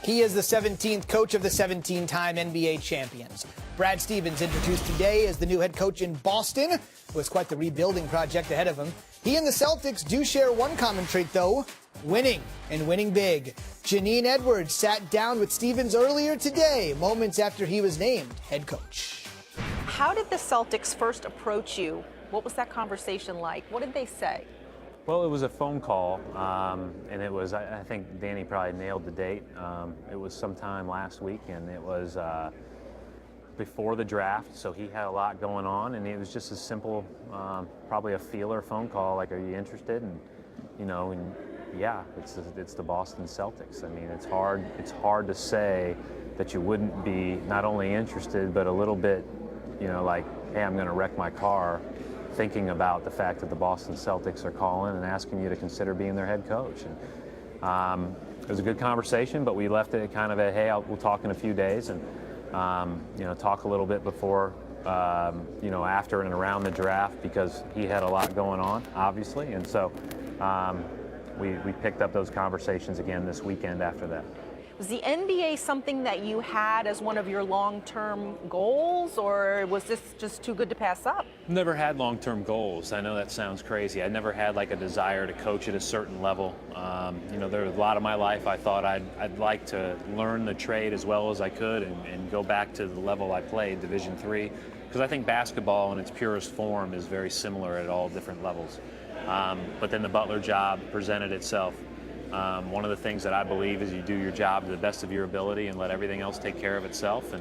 He is the 17th coach of the 17-time NBA champions. Brad Stevens introduced today as the new head coach in Boston. It was quite the rebuilding project ahead of him. He and the Celtics do share one common trait, though: winning, and winning big. Janine Edwards sat down with Stevens earlier today, moments after he was named head coach. How did the Celtics first approach you? What was that conversation like? What did they say? Well, it was a phone call, and it was, I think Danny probably nailed the date. It was sometime last week, and it was before the draft, so he had a lot going on, and it was just a simple, probably a feeler phone call, like, are you interested? And, you know, and yeah, it's the Boston Celtics. I mean, it's hard to say that you wouldn't be not only interested, but a little bit, you know, like, hey, I'm going to wreck my car, thinking about the fact that the Boston Celtics are calling and asking you to consider being their head coach. And it was a good conversation, but we left it kind of at, hey, we'll talk in a few days, and you know, talk a little bit before, you know, after and around the draft, because he had a lot going on, obviously, and so we picked up those conversations again this weekend after that. Was the NBA something that you had as one of your long-term goals, or was this just too good to pass up? Never had long-term goals. I know that sounds crazy. I never had like a desire to coach at a certain level. You know, there was a lot of my life I thought I'd like to learn the trade as well as I could and go back to the level I played, Division III, because I think basketball in its purest form is very similar at all different levels. But then the Butler job presented itself. One of the things that I believe is you do your job to the best of your ability and let everything else take care of itself.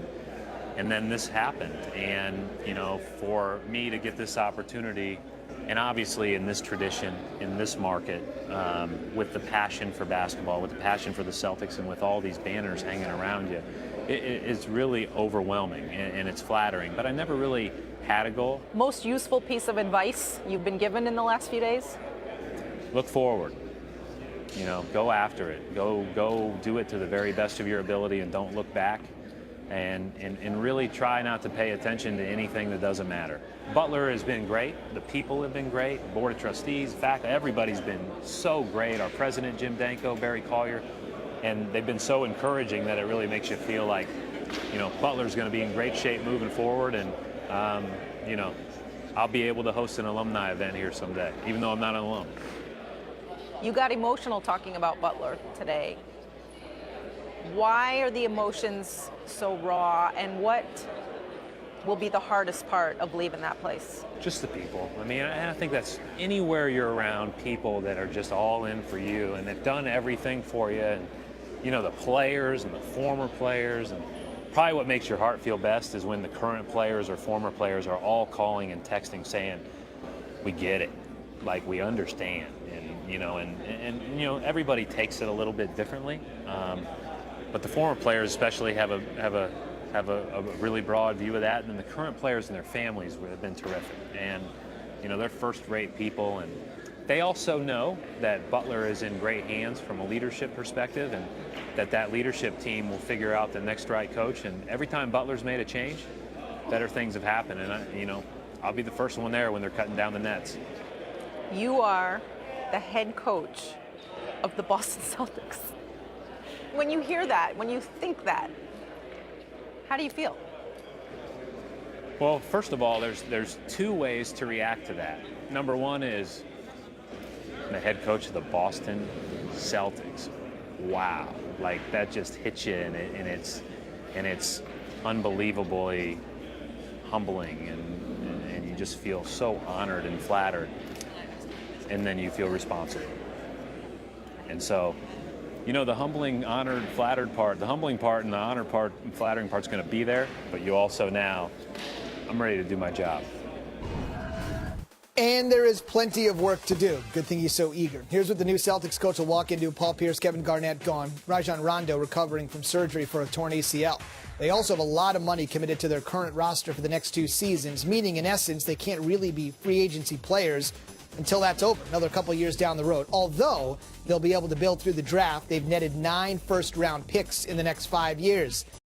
And then this happened. And, you know, for me to get this opportunity, and obviously in this tradition, in this market, with the passion for basketball, with the passion for the Celtics, and with all these banners hanging around you, it's really overwhelming and it's flattering. But I never really had a goal. Most useful piece of advice you've been given in the last few days? Look forward. You know, go after it. Go do it to the very best of your ability, and don't look back. And really try not to pay attention to anything that doesn't matter. Butler has been great. The people have been great. The Board of Trustees, in fact, everybody's been so great. Our president, Jim Danko, Barry Collier, and they've been so encouraging that it really makes you feel like, you know, Butler's going to be in great shape moving forward. And, you know, I'll be able to host an alumni event here someday, even though I'm not an alum. You got emotional talking about Butler today. Why are the emotions so raw, and what will be the hardest part of leaving that place? Just the people. I mean, I think that's anywhere you're around people that are just all in for you and they've done everything for you. And, you know, the players and the former players, and probably what makes your heart feel best is when the current players or former players are all calling and texting saying, we get it, like, we understand. You know, and you know, everybody takes it a little bit differently, but the former players especially have a really broad view of that, and then the current players and their families have been terrific, and you know, they're first-rate people, and they also know that Butler is in great hands from a leadership perspective, and that leadership team will figure out the next right coach. And every time Butler's made a change, better things have happened, and you know, I'll be the first one there when they're cutting down the nets. You are the head coach of the Boston Celtics. When you hear that, when you think that, how do you feel? Well, first of all, there's two ways to react to that. Number one is the head coach of the Boston Celtics. Wow, like that just hits you, and it's unbelievably humbling, and you just feel so honored and flattered. And then you feel responsible. And so, you know, the humbling, honored, flattered part, the humbling part and the honored part and flattering part's going to be there, but you also now, I'm ready to do my job. And there is plenty of work to do. Good thing he's so eager. Here's what the new Celtics coach will walk into: Paul Pierce, Kevin Garnett gone, Rajon Rondo recovering from surgery for a torn ACL. They also have a lot of money committed to their current roster for the next 2 seasons, meaning in essence they can't really be free agency players until that's over, another couple years down the road. Although they'll be able to build through the draft, they've netted 9 first-round picks in the next 5 years.